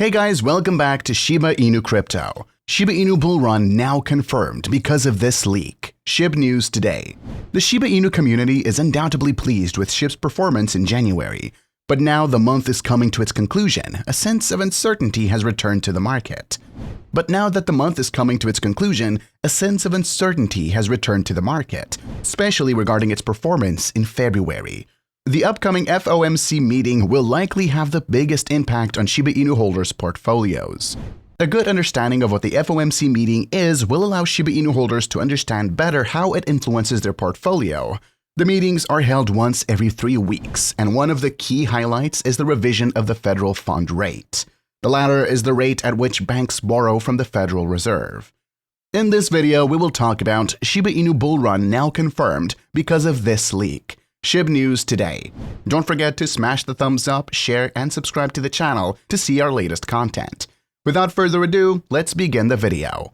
Hey guys, welcome back to Shiba Inu Crypto. Shiba Inu bull run now confirmed because of this leak. Shib news today. The Shiba Inu community is undoubtedly pleased with Shib's performance in January, but now the month is coming to its conclusion. A sense of uncertainty has returned to the market. Especially regarding its performance in February. The upcoming FOMC meeting will likely have the biggest impact on Shiba Inu holders' portfolios. A good understanding of what the FOMC meeting is will allow Shiba Inu holders to understand better how it influences their portfolio. The meetings are held once every 3 weeks, and one of the key highlights is the revision of the federal fund rate. The latter is the rate at which banks borrow from the Federal Reserve. In this video, we will talk about Shiba Inu bull run now confirmed because of this leak. Shib news today. Don't forget to smash the thumbs up, share, and subscribe to the channel to see our latest content. Without further ado, let's begin the video.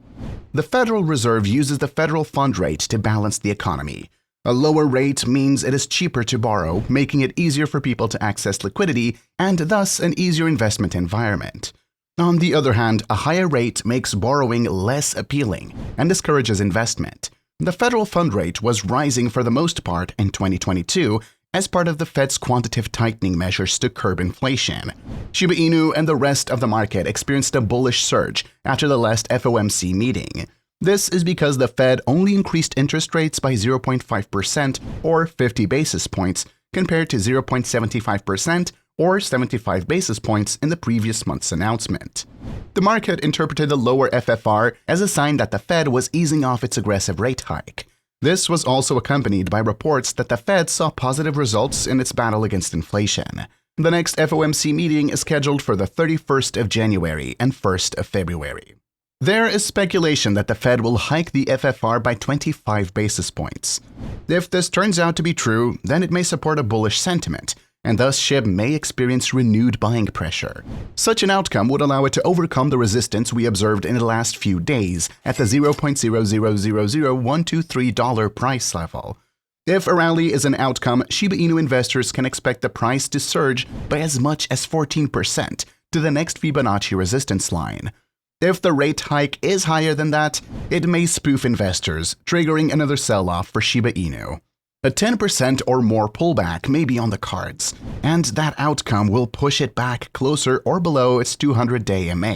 The Federal Reserve uses the federal fund rate to balance the economy. A lower rate means it is cheaper to borrow, making it easier for people to access liquidity and thus an easier investment environment. On the other hand, a higher rate makes borrowing less appealing and discourages investment. The federal fund rate was rising for the most part in 2022 as part of the Fed's quantitative tightening measures to curb inflation. Shiba Inu and the rest of the market experienced a bullish surge after the last FOMC meeting. This is because the Fed only increased interest rates by 0.5% or 50 basis points compared to 0.75% or 75 basis points in the previous month's announcement. The market interpreted the lower FFR as a sign that the Fed was easing off its aggressive rate hike. This was also accompanied by reports that the Fed saw positive results in its battle against inflation. The next FOMC meeting is scheduled for the 31st of January and 1st of February. There is speculation that the Fed will hike the FFR by 25 basis points. If this turns out to be true, then it may support a bullish sentiment, and thus Shib may experience renewed buying pressure. Such an outcome would allow it to overcome the resistance we observed in the last few days at the $0.000123 price level. If a rally is an outcome, Shiba Inu investors can expect the price to surge by as much as 14% to the next Fibonacci resistance line. If the rate hike is higher than that, it may spoof investors, triggering another sell-off for Shiba Inu. A 10% or more pullback may be on the cards, and that outcome will push it back closer or below its 200-day MA.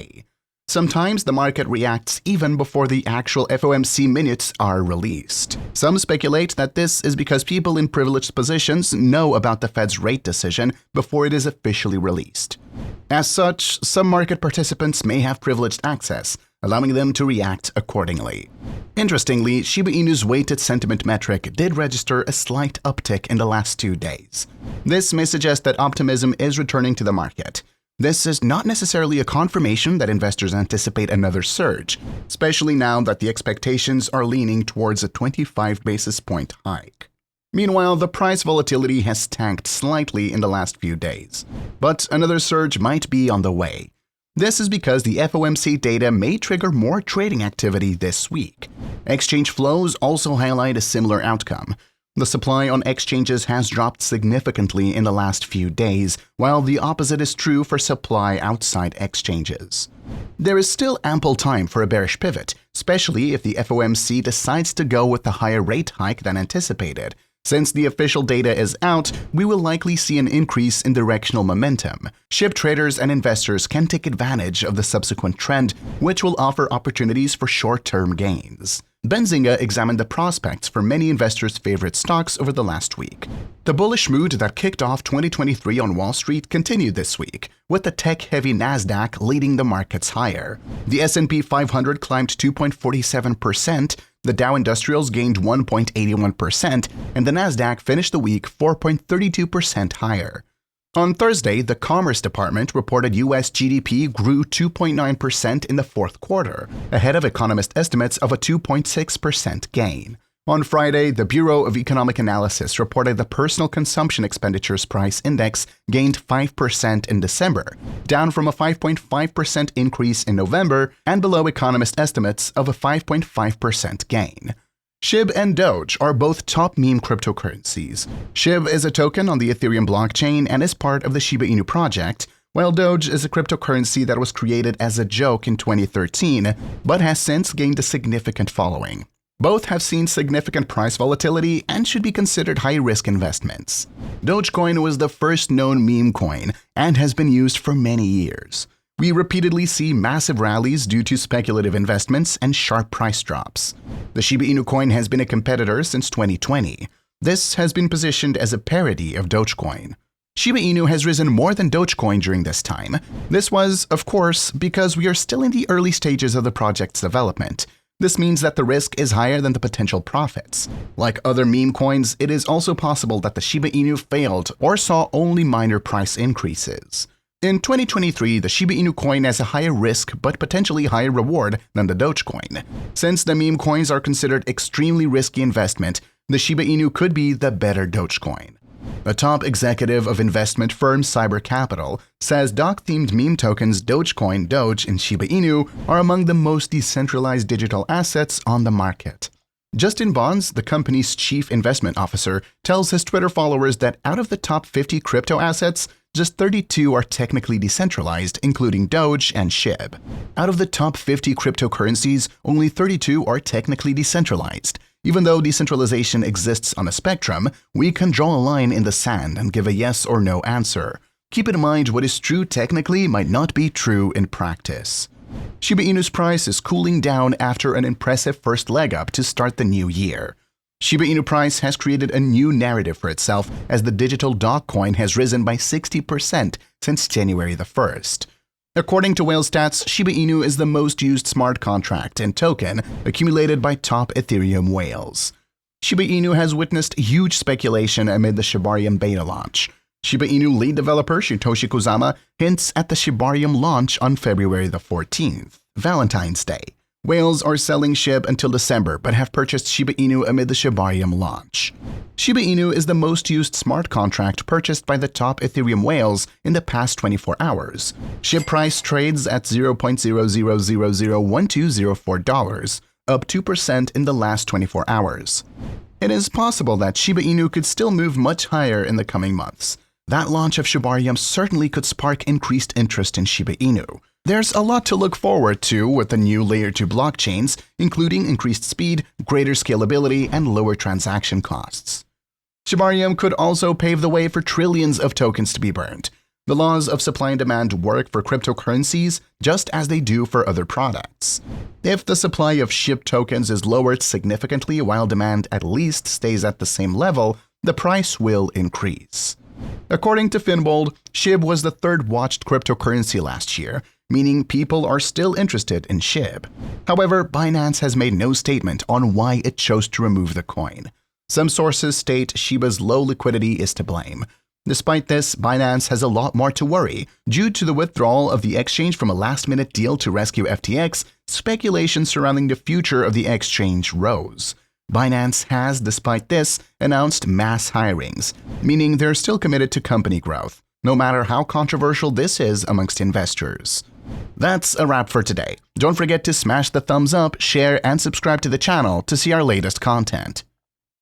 Sometimes the market reacts even before the actual FOMC minutes are released. Some speculate that this is because people in privileged positions know about the Fed's rate decision before it is officially released. As such, some market participants may have privileged access, allowing them to react accordingly. Interestingly, Shiba Inu's weighted sentiment metric did register a slight uptick in the last 2 days. This may suggest that optimism is returning to the market. This is not necessarily a confirmation that investors anticipate another surge, especially now that the expectations are leaning towards a 25 basis point hike. Meanwhile, the price volatility has tanked slightly in the last few days, but another surge might be on the way. This is because the FOMC data may trigger more trading activity this week. Exchange flows also highlight a similar outcome. The supply on exchanges has dropped significantly in the last few days, while the opposite is true for supply outside exchanges. There is still ample time for a bearish pivot, especially if the FOMC decides to go with the higher rate hike than anticipated. Since the official data is out, we will likely see an increase in directional momentum. Shib traders and investors can take advantage of the subsequent trend, which will offer opportunities for short-term gains. Benzinga examined the prospects for many investors' favorite stocks over the last week. The bullish mood that kicked off 2023 on Wall Street continued this week, with the tech-heavy Nasdaq leading the markets higher. The S&P 500 climbed 2.47%, the Dow Industrials gained 1.81%, and the Nasdaq finished the week 4.32% higher. On Thursday, the Commerce Department reported U.S. GDP grew 2.9% in the fourth quarter, ahead of economist estimates of a 2.6% gain. On Friday, the Bureau of Economic Analysis reported the Personal Consumption Expenditures Price Index gained 5% in December, down from a 5.5% increase in November and below economist estimates of a 5.5% gain. Shib and Doge are both top meme cryptocurrencies. Shib is a token on the Ethereum blockchain and is part of the Shiba Inu project, While Doge is a cryptocurrency that was created as a joke in 2013, but has since gained a significant following. Both have seen significant price volatility and should be considered high-risk investments. Dogecoin was the first known meme coin and has been used for many years. We repeatedly see massive rallies due to speculative investments and sharp price drops. The Shiba Inu coin has been a competitor since 2020. This has been positioned as a parody of Dogecoin. Shiba Inu has risen more than Dogecoin during this time. This was, of course, because we are still in the early stages of the project's development. This means that the risk is higher than the potential profits. Like other meme coins, it is also possible that the Shiba Inu failed or saw only minor price increases. In 2023, the Shiba Inu coin has a higher risk but potentially higher reward than the Dogecoin. Since the meme coins are considered extremely risky investment, the Shiba Inu could be the better Dogecoin. A top executive of investment firm Cyber Capital says dog-themed meme tokens Dogecoin, Doge, and Shiba Inu are among the most decentralized digital assets on the market. Justin Bonds, the company's chief investment officer, tells his Twitter followers that out of the top 50 crypto assets, just 32 are technically decentralized, including Doge and Shib. Out of the top 50 cryptocurrencies, only 32 are technically decentralized. Even though decentralization exists on a spectrum, we can draw a line in the sand and give a yes or no answer. Keep in mind what is true technically might not be true in practice. Shiba Inu's price is cooling down after an impressive first leg up to start the new year. Shiba Inu price has created a new narrative for itself as the digital dog coin has risen by 60% since January the 1st. According to Whale Stats, Shiba Inu is the most used smart contract and token accumulated by top Ethereum whales. Shiba Inu has witnessed huge speculation amid the Shibarium beta launch. Shiba Inu lead developer Satoshi Kozama hints at the Shibarium launch on February the 14th, Valentine's Day. Whales are selling Shib until December but have purchased Shiba Inu amid the Shibarium launch. Shiba Inu is the most used smart contract purchased by the top Ethereum whales in the past 24 hours. Shib price trades at $0.00001204, up 2% in the last 24 hours. It is possible that Shiba Inu could still move much higher in the coming months. That launch of Shibarium certainly could spark increased interest in Shiba Inu. There's a lot to look forward to with the new Layer 2 blockchains, including increased speed, greater scalability, and lower transaction costs. Shibarium could also pave the way for trillions of tokens to be burned. The laws of supply and demand work for cryptocurrencies just as they do for other products. If the supply of Shib tokens is lowered significantly while demand at least stays at the same level, the price will increase. According to Finbold, Shib was the third watched cryptocurrency last year, meaning people are still interested in Shib. However, Binance has made no statement on why it chose to remove the coin. Some sources state Shiba's low liquidity is to blame. Despite this, Binance has a lot more to worry. Due to the withdrawal of the exchange from a last-minute deal to rescue FTX, speculation surrounding the future of the exchange rose. Binance has, despite this, announced mass hirings, meaning they're still committed to company growth, no matter how controversial this is amongst investors. That's a wrap for today. Don't forget to smash the thumbs up, share, and subscribe to the channel to see our latest content.